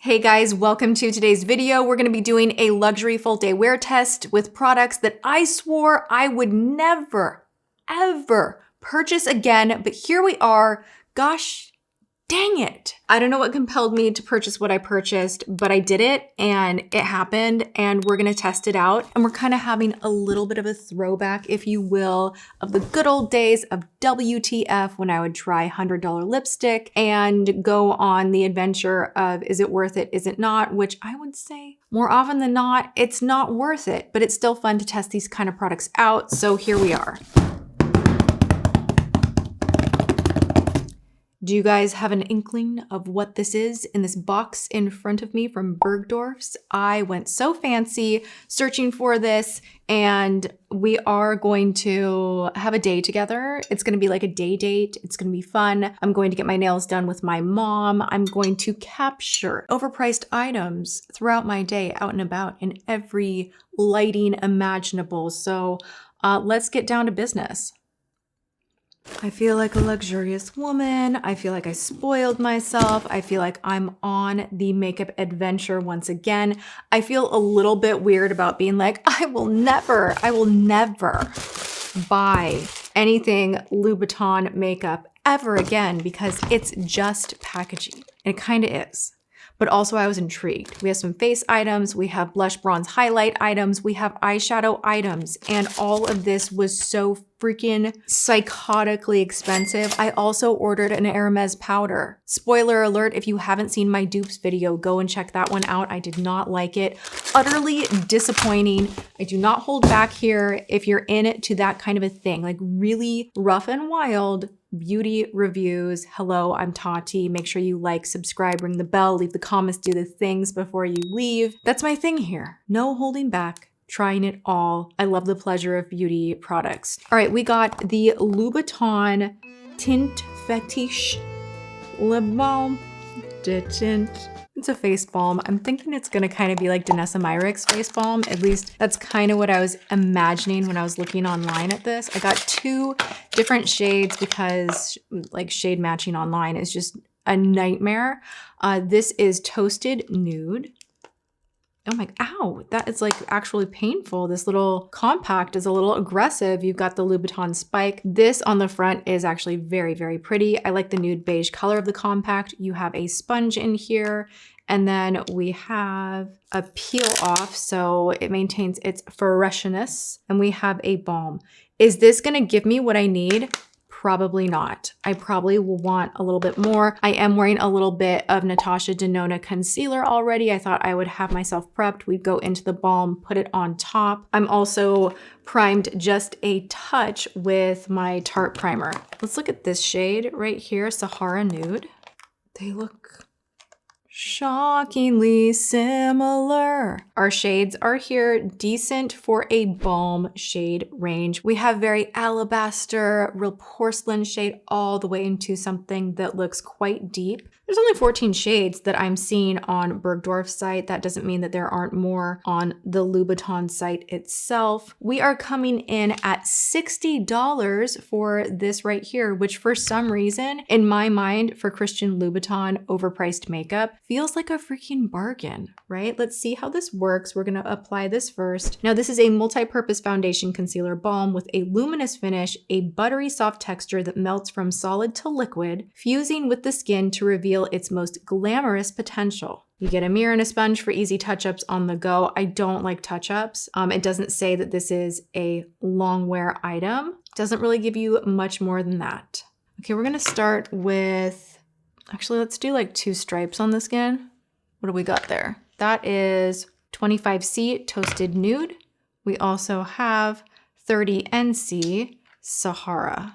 Hey guys, welcome to today's video. We're gonna be doing a luxury full day wear test with products that I swore I would never, ever purchase again, but here we are. Gosh, dang it. I don't know what compelled me to purchase what I purchased, but I did it and it happened and we're gonna test it out. And we're kind of having a little bit of a throwback, if you will, of the good old days of WTF when I would try $100 lipstick and go on the adventure of is it worth it, is it not? Which I would say more often than not, it's not worth it, but it's still fun to test these kind of products out. So here we are. Do you guys have an inkling of what this is in this box in front of me from Bergdorf's? I went so fancy searching for this, and we are going to have a day together. It's gonna be like a day date. It's gonna be fun. I'm going to get my nails done with my mom. I'm going to capture overpriced items throughout my day out and about in every lighting imaginable. So let's get down to business. I feel like a luxurious woman. I feel like I spoiled myself. I feel like I'm on the makeup adventure once again. I feel a little bit weird about being like, I will never buy anything Louboutin makeup ever again because it's just packaging. And it kind of is. But also I was intrigued. We have some face items, we have blush bronze highlight items, we have eyeshadow items, and all of this was so freaking psychotically expensive. I also ordered an Hermes powder. Spoiler alert, if you haven't seen my dupes video, go and check that one out. I did not like it. Utterly disappointing. I do not hold back here if you're in it to that kind of a thing, like really rough and wild beauty reviews. Hello, I'm Tati. Make sure you like, subscribe, ring the bell, leave the comments, do the things before you leave. That's my thing here. No holding back, trying it all. I love the pleasure of beauty products. All right, we got the Louboutin Teint Fetiche Lip Balm de Teint. It's a face balm. I'm thinking it's gonna kind of be like Danessa Myricks face balm. At least that's kind of what I was imagining when I was looking online at this. I got two different shades because like shade matching online is just a nightmare. This is Toasted Nude. Oh my, ow, that is like actually painful. This little compact is a little aggressive. You've got the Louboutin spike. This on the front is actually very, very pretty. I like the nude beige color of the compact. You have a sponge in here, and then we have a peel off, so it maintains its freshness, and we have a balm. Is this gonna give me what I need? Probably not. I probably will want a little bit more. I am wearing a little bit of Natasha Denona concealer already. I thought I would have myself prepped. We'd go into the balm, put it on top. I'm also primed just a touch with my Tarte primer. Let's look at this shade right here, Sahara Nude. They look shockingly similar. Our shades are here, decent for a balm shade range. We have very alabaster, real porcelain shade all the way into something that looks quite deep. There's only 14 shades that I'm seeing on Bergdorf's site. That doesn't mean that there aren't more on the Louboutin site itself. We are coming in at $60 for this right here, which for some reason, in my mind, for Christian Louboutin overpriced makeup, feels like a freaking bargain, right? Let's see how this works. We're gonna apply this first. Now, this is a multi-purpose foundation concealer balm with a luminous finish, a buttery soft texture that melts from solid to liquid, fusing with the skin to reveal its most glamorous potential. You get a mirror and a sponge for easy touch-ups on the go. I don't like touch-ups. It doesn't say that this is a long wear item. Doesn't really give you much more than that. Okay, we're gonna start with, actually, let's do like 2 stripes on the skin. What do we got there? That is 25C Toasted Nude. We also have 30NC Sahara.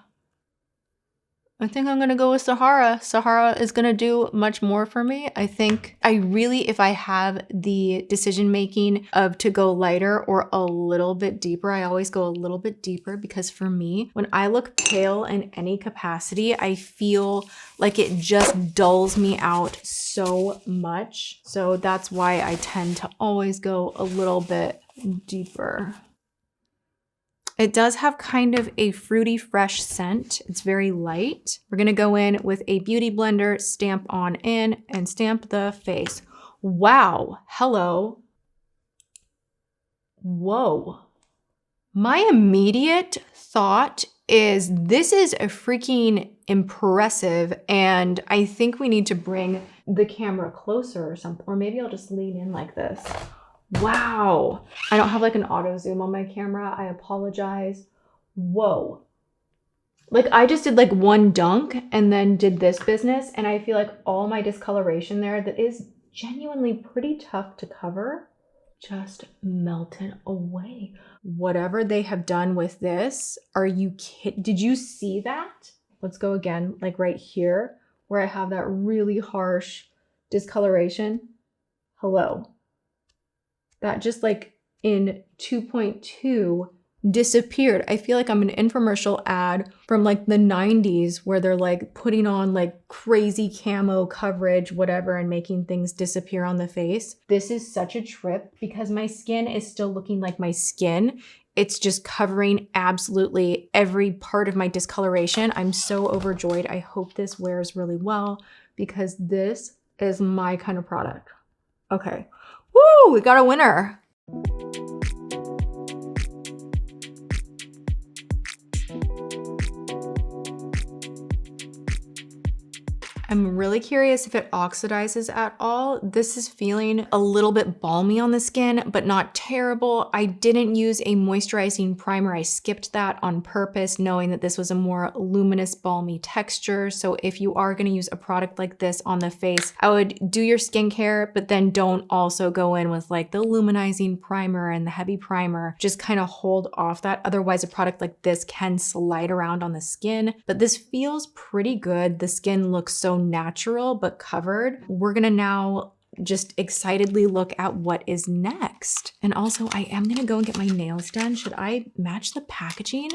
I think I'm gonna go with Sahara. Sahara is gonna do much more for me. I think I really, if I have the decision making of to go lighter or a little bit deeper, I always go a little bit deeper because for me, when I look pale in any capacity, I feel like it just dulls me out so much. So that's why I tend to always go a little bit deeper. It does have kind of a fruity, fresh scent. It's very light. We're gonna go in with a beauty blender, stamp on in, and stamp the face. Wow. Hello. Whoa. My immediate thought is this is a freaking impressive, and I think we need to bring the camera closer or something, or maybe I'll just lean in like this. Wow. I don't have like an auto zoom on my camera. I apologize. Whoa. Like I just did like one dunk and then did this business, and I feel like all my discoloration there that is genuinely pretty tough to cover just melted away. Whatever they have done with this, are you kidding? Did you see that? Let's go again, like right here where I have that really harsh discoloration. Hello. That just like in 2.2 disappeared. I feel like I'm an infomercial ad from like the 90s where they're like putting on like crazy camo coverage, whatever, and making things disappear on the face. This is such a trip because my skin is still looking like my skin. It's just covering absolutely every part of my discoloration. I'm so overjoyed. I hope this wears really well because this is my kind of product. Okay. Woo, we got a winner. I'm really curious if it oxidizes at all. This is feeling a little bit balmy on the skin, but not terrible. I didn't use a moisturizing primer. I skipped that on purpose, knowing that this was a more luminous, balmy texture. So if you are gonna use a product like this on the face, I would do your skincare, but then don't also go in with like the luminizing primer and the heavy primer. Just kind of hold off that. Otherwise, a product like this can slide around on the skin, but this feels pretty good. The skin looks so natural but covered. We're gonna now just excitedly look at what is next. And also I am gonna go and get my nails done. Should I match the packaging?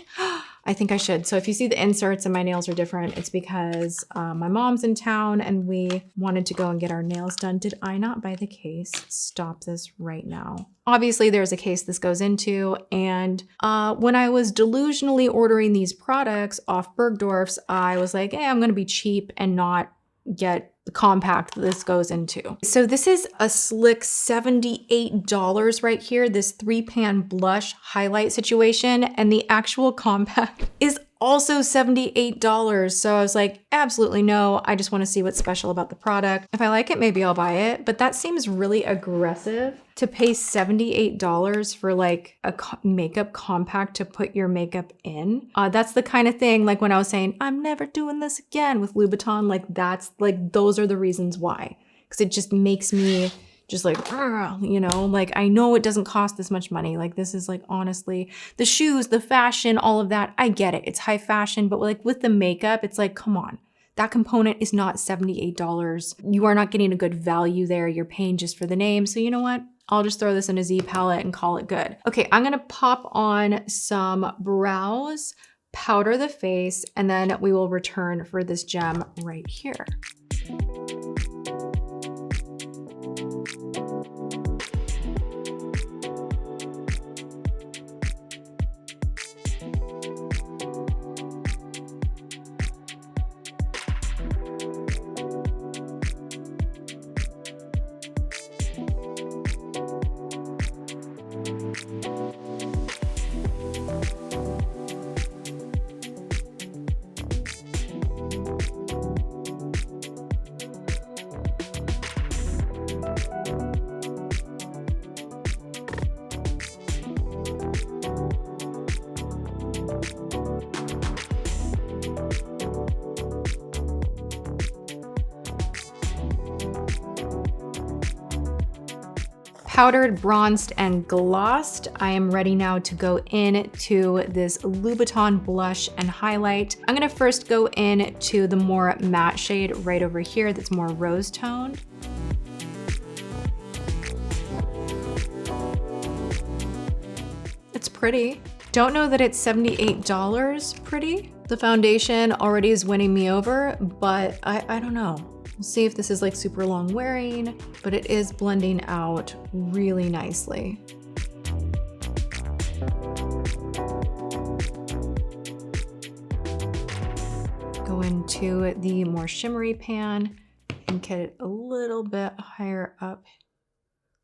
I think I should. So if you see the inserts and my nails are different, it's because my mom's in town and we wanted to go and get our nails done. Did I not buy the case? Stop this right now. Obviously there's a case this goes into, and when I was delusionally ordering these products off Bergdorf's, I was like, hey, I'm gonna be cheap and not get the compact that this goes into. So this is a slick $78 right here, this 3-pan blush highlight situation, and the actual compact is also $78. So I was like, absolutely no, I just want to see what's special about the product. If I like it, maybe I'll buy it, but that seems really aggressive to pay $78 for like a makeup compact to put your makeup in. That's the kind of thing, like when I was saying, I'm never doing this again with Louboutin, like that's like, those are the reasons why. Because it just makes me just like, you know, like I know it doesn't cost this much money. Like this is like, honestly, the shoes, the fashion, all of that, I get it. It's high fashion, but like with the makeup, it's like, come on. That component is not $78. You are not getting a good value there. You're paying just for the name. So you know what? I'll just throw this in a Z palette and call it good. Okay, I'm gonna pop on some brows, powder the face, and then we will return for this gem right here. Powdered, bronzed, and glossed. I am ready now to go into this Louboutin blush and highlight. I'm gonna first go into the more matte shade right over here that's more rose toned. It's pretty. Don't know that it's $78 pretty. The foundation already is winning me over, but I don't know. We'll see if this is like super long wearing, but it is blending out really nicely. Go into the more shimmery pan and get it a little bit higher up,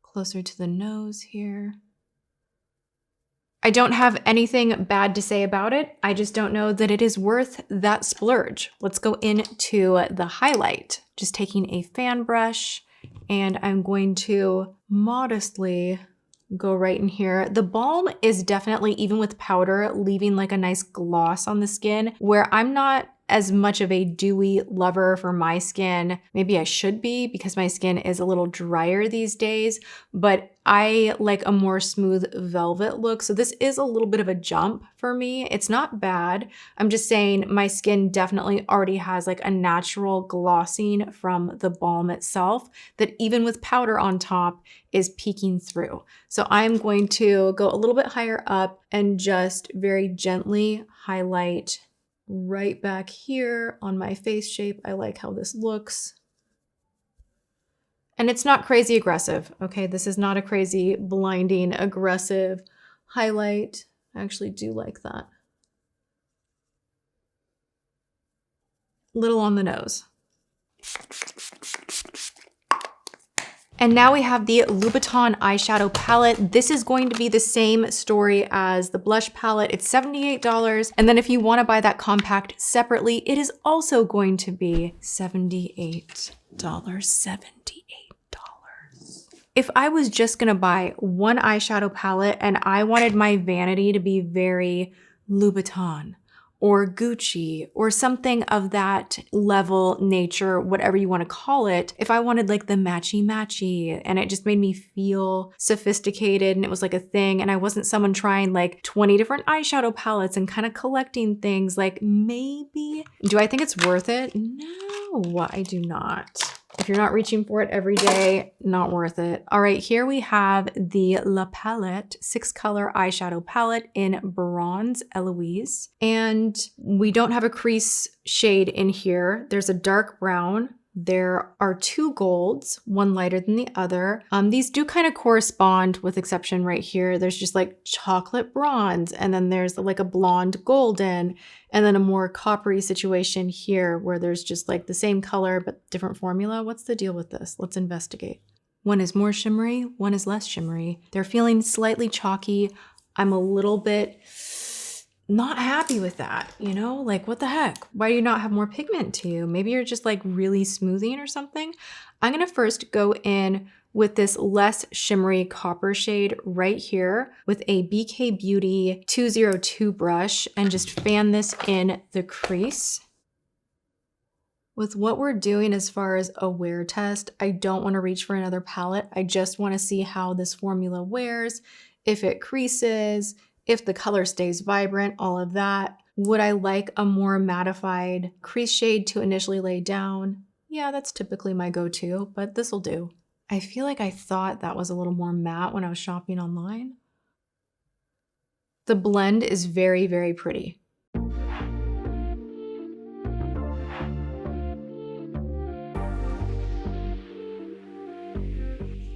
closer to the nose here. I don't have anything bad to say about it. I just don't know that it is worth that splurge. Let's go into the highlight. Just taking a fan brush, and I'm going to modestly go right in here. The balm is definitely, even with powder, leaving like a nice gloss on the skin, where I'm not as much of a dewy lover for my skin. Maybe I should be, because my skin is a little drier these days, but I like a more smooth velvet look. So this is a little bit of a jump for me. It's not bad. I'm just saying my skin definitely already has like a natural glossing from the balm itself that even with powder on top is peeking through. So I'm going to go a little bit higher up and just very gently highlight right back here on my face shape. I like how this looks. And it's not crazy aggressive, okay? This is not a crazy, blinding, aggressive highlight. I actually do like that. Little on the nose. And now we have the Louboutin eyeshadow palette. This is going to be the same story as the blush palette. It's $78. And then if you want to buy that compact separately, it is also going to be $78. If I was just gonna buy one eyeshadow palette and I wanted my vanity to be very Louboutin or Gucci or something of that level, nature, whatever you want to call it, if I wanted like the matchy and it just made me feel sophisticated and it was like a thing, and I wasn't someone trying like 20 different eyeshadow palettes and kind of collecting things, like maybe. Do I think it's worth it? No, I do not. If you're not reaching for it every day, not worth it. All right, here we have the La Palette 6-color eyeshadow palette in Bronze Eloise. And we don't have a crease shade in here. There's a dark brown. There are 2 golds, one lighter than the other. These do kind of correspond, with exception right here. There's just like chocolate bronze, and then there's like a blonde golden, and then a more coppery situation here where there's just like the same color but different formula. What's the deal with this? Let's investigate. One is more shimmery, one is less shimmery. They're feeling slightly chalky. I'm a little bit not happy with that, you know? Like, what the heck? Why do you not have more pigment to you? Maybe you're just like really smoothing or something. I'm gonna first go in with this less shimmery copper shade right here with a BK Beauty 202 brush and just fan this in the crease. With what we're doing as far as a wear test, I don't wanna reach for another palette. I just wanna see how this formula wears, if it creases, if the color stays vibrant, all of that. Would I like a more mattified crease shade to initially lay down? Yeah, that's typically my go-to, but this'll do. I feel like I thought that was a little more matte when I was shopping online. The blend is very, very pretty.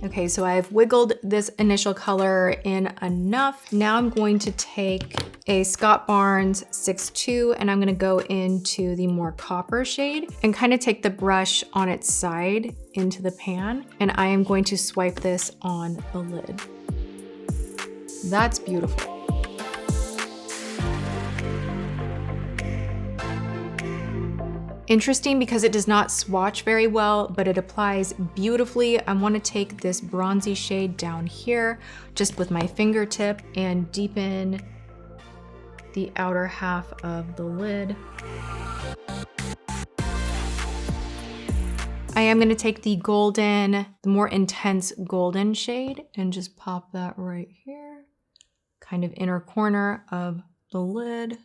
Okay, so I've wiggled this initial color in enough. Now I'm going to take a Scott Barnes 6-2 and I'm gonna go into the more copper shade and kind of take the brush on its side into the pan, and I am going to swipe this on the lid. That's beautiful. Interesting because it does not swatch very well, but it applies beautifully. I want to take this bronzy shade down here just with my fingertip and deepen the outer half of the lid. I am going to take the golden, the more intense golden shade, and just pop that right here, kind of inner corner of the lid.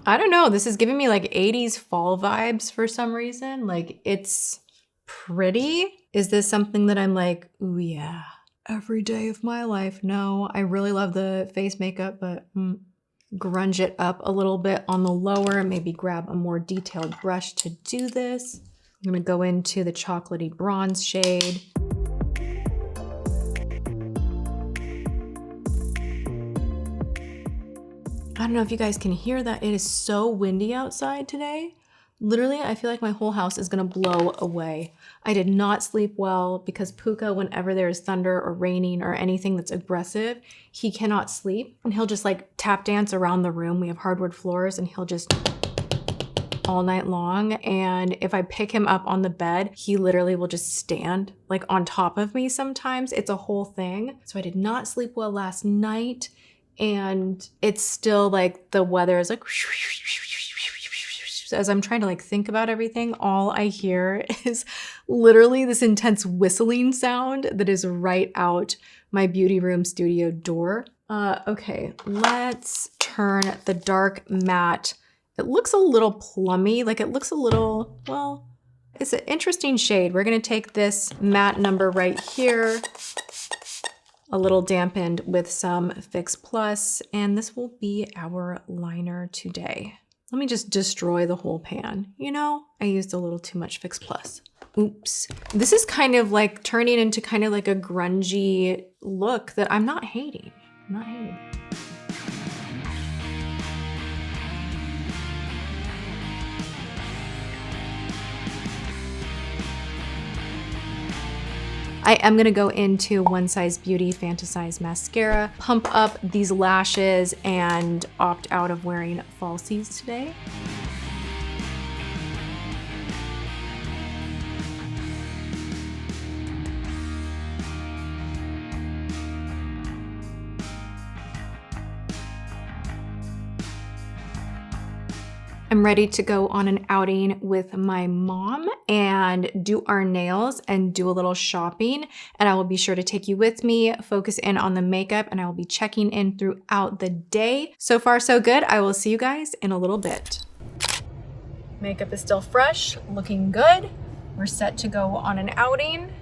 I don't know, this is giving me like 80s fall vibes for some reason. Like, it's pretty. Is this something that I'm like, ooh yeah, every day of my life? No, I really love the face makeup, but grunge it up a little bit on the lower, maybe grab a more detailed brush to do this. I'm gonna go into the chocolatey bronze shade. I don't know if you guys can hear that. It is so windy outside today. Literally, I feel like my whole house is gonna blow away. I did not sleep well because Puka, whenever there is thunder or raining or anything that's aggressive, he cannot sleep. And he'll just like tap dance around the room. We have hardwood floors and he'll just all night long. And if I pick him up on the bed, he literally will just stand like on top of me sometimes. It's a whole thing. So I did not sleep well last night. And it's still like the weather is like, as I'm trying to like think about everything, all I hear is literally this intense whistling sound that is right out my beauty room studio door. Okay, let's turn the dark matte. It looks a little plummy, like it looks a little, well, it's an interesting shade. We're gonna take this matte number right here, a little dampened with some Fix Plus, and this will be our liner today. Let me just destroy the whole pan. You know, I used a little too much Fix Plus. Oops. This is kind of like turning into kind of like a grungy look that I'm not hating. I'm not hating. I am gonna go into One Size Beauty Fantasize Mascara, pump up these lashes, and opt out of wearing falsies today. I'm ready to go on an outing with my mom and do our nails and do a little shopping. And I will be sure to take you with me, focus in on the makeup, and I will be checking in throughout the day. So far, so good. I will see you guys in a little bit. Makeup is still fresh, looking good. We're set to go on an outing.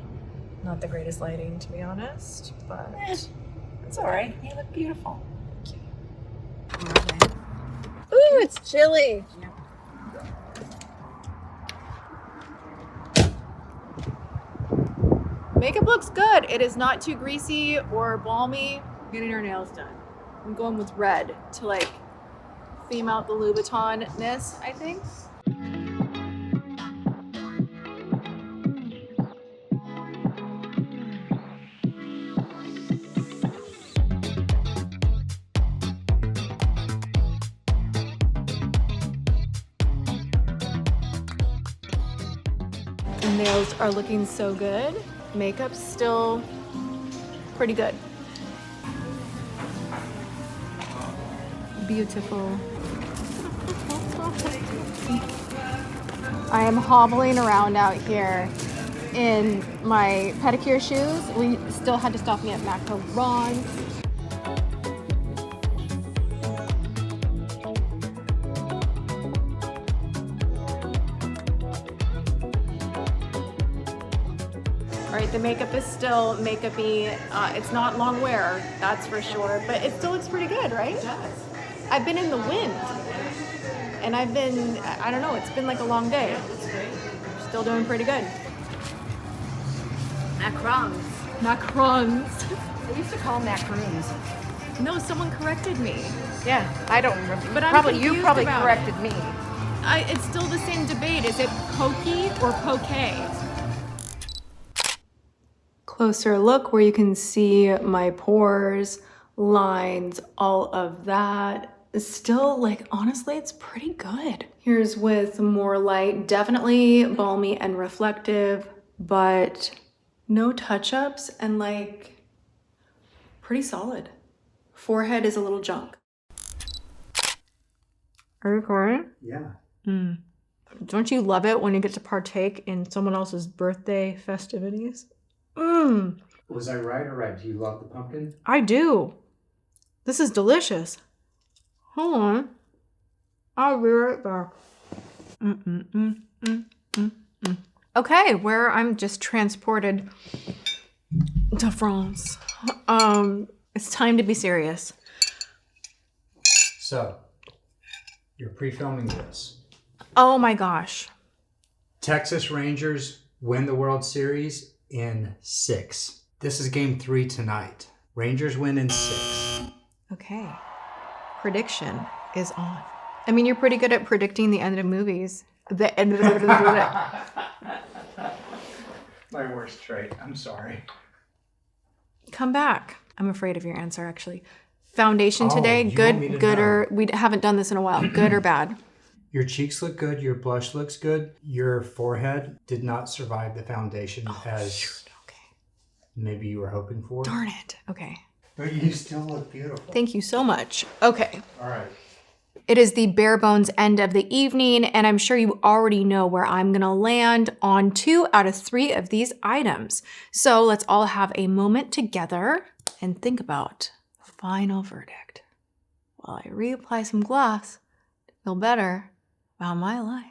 Not the greatest lighting, to be honest, but it's all right. You look beautiful. Thank you. Ooh, it's chilly. Makeup looks good. It is not too greasy or balmy. Getting our nails done. I'm going with red to like theme out the Louboutin-ness, I think. Nails are looking so good. Makeup's still pretty good. Beautiful. I am hobbling around out here in my pedicure shoes. We still had to stop me at macarons. All right, the makeup is still makeup-y. It's not long wear, that's for sure, but it still looks pretty good, right? It does. I've been in the wind, and I've been, I don't know, it's been like a long day. That's great. Still doing pretty good. Macarons. Macarons. They used to call them macaroons. No, someone corrected me. Yeah, I don't remember. But I'm probably you confused probably about corrected me. It's still the same debate. Is it pokey or poke? Closer look where you can see my pores, lines, all of that. Still, like, honestly, it's pretty good. Here's with more light, definitely balmy and reflective, but no touch-ups and like pretty solid. Forehead is a little junk. Are you recording? Yeah. Don't you love it when you get to partake in someone else's birthday festivities? Was I right or right? Do you love the pumpkin? I do. This is delicious. Hold on. I'll be right back. Okay, where I'm just transported to France. It's time to be serious. So, you're pre-filming this. Oh my gosh. Texas Rangers win the World Series in 6. This is game 3 tonight. Rangers win in 6. Okay. Prediction is on. I mean, you're pretty good at predicting the end of movies. My worst trait. I'm sorry. Come back. I'm afraid of your answer, actually. Foundation today, you want me to good, know. or we haven't done this in a while. Good or bad? Your cheeks look good. Your blush looks good. Your forehead did not survive the foundation as Shoot. Okay. maybe you were hoping for. Darn it. Okay. But you still look beautiful. Thank you so much. Okay. All right. It is the bare bones end of the evening, and I'm sure you already know where I'm gonna land on 2 out of 3 of these items. So let's all have a moment together and think about the final verdict while I reapply some gloss to feel better about my life.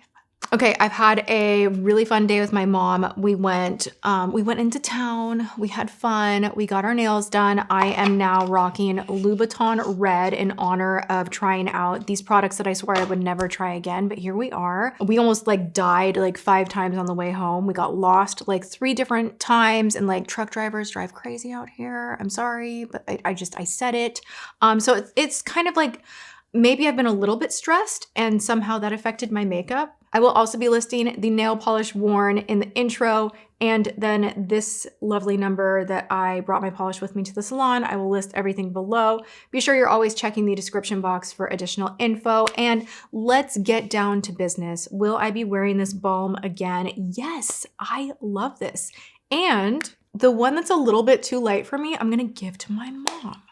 Okay, I've had a really fun day with my mom. We went into town. We had fun. We got our nails done. I am now rocking Louboutin Red in honor of trying out these products that I swear I would never try again, but here we are. We almost like died like 5 times on the way home. We got lost like 3 different times, and like truck drivers drive crazy out here. I'm sorry, but I said it. So it's kind of like maybe I've been a little bit stressed and somehow that affected my makeup. I will also be listing the nail polish worn in the intro, and then this lovely number that I brought my polish with me to the salon. I will list everything below. Be sure you're always checking the description box for additional info, and let's get down to business. Will I be wearing this balm again? Yes, I love this. And the one that's a little bit too light for me, I'm gonna give to my mom.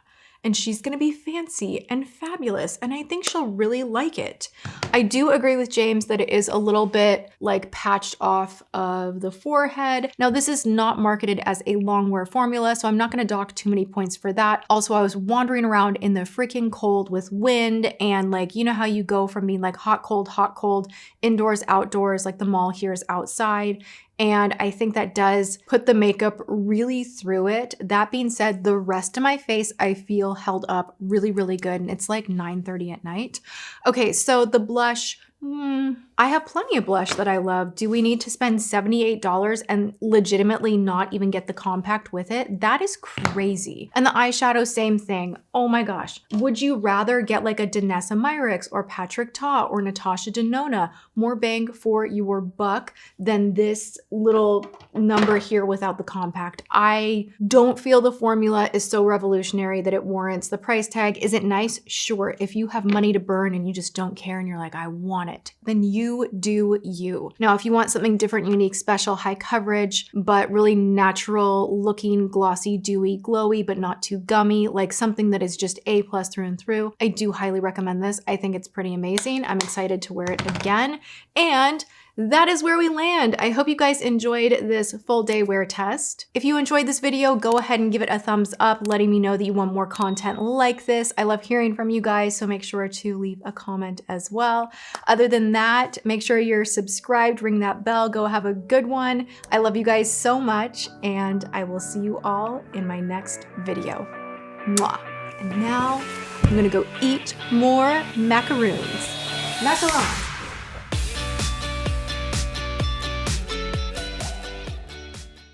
And she's gonna be fancy and fabulous, and I think she'll really like it. I do agree with James that it is a little bit like patched off of the forehead. Now, this is not marketed as a long wear formula, so I'm not gonna dock too many points for that. Also, I was wandering around in the freaking cold with wind, and like, you know how you go from being like hot, cold, indoors, outdoors, like the mall here is outside. And I think that does put the makeup really through it. That being said, the rest of my face I feel held up really, really good. And it's like 9:30 at night. Okay, so the blush, I have plenty of blush that I love. Do we need to spend $78 and legitimately not even get the compact with it? That is crazy. And the eyeshadow, same thing. Oh my gosh. Would you rather get like a Danessa Myricks or Patrick Ta or Natasha Denona, more bang for your buck than this little number here without the compact? I don't feel the formula is so revolutionary that it warrants the price tag. Is it nice? Sure. If you have money to burn and you just don't care and you're like, I want it, then you do you. Now, if you want something different, unique, special, high coverage, but really natural looking, glossy, dewy, glowy, but not too gummy, like something that is just A+ through and through, I do highly recommend this. I think it's pretty amazing. I'm excited to wear it again. And that is where we land. I hope you guys enjoyed this full day wear test. If you enjoyed this video, go ahead and give it a thumbs up, letting me know that you want more content like this. I love hearing from you guys, so make sure to leave a comment as well. Other than that, make sure you're subscribed, ring that bell, go have a good one. I love you guys so much, and I will see you all in my next video. Mwah. And now I'm gonna go eat more macaroons. Macarons.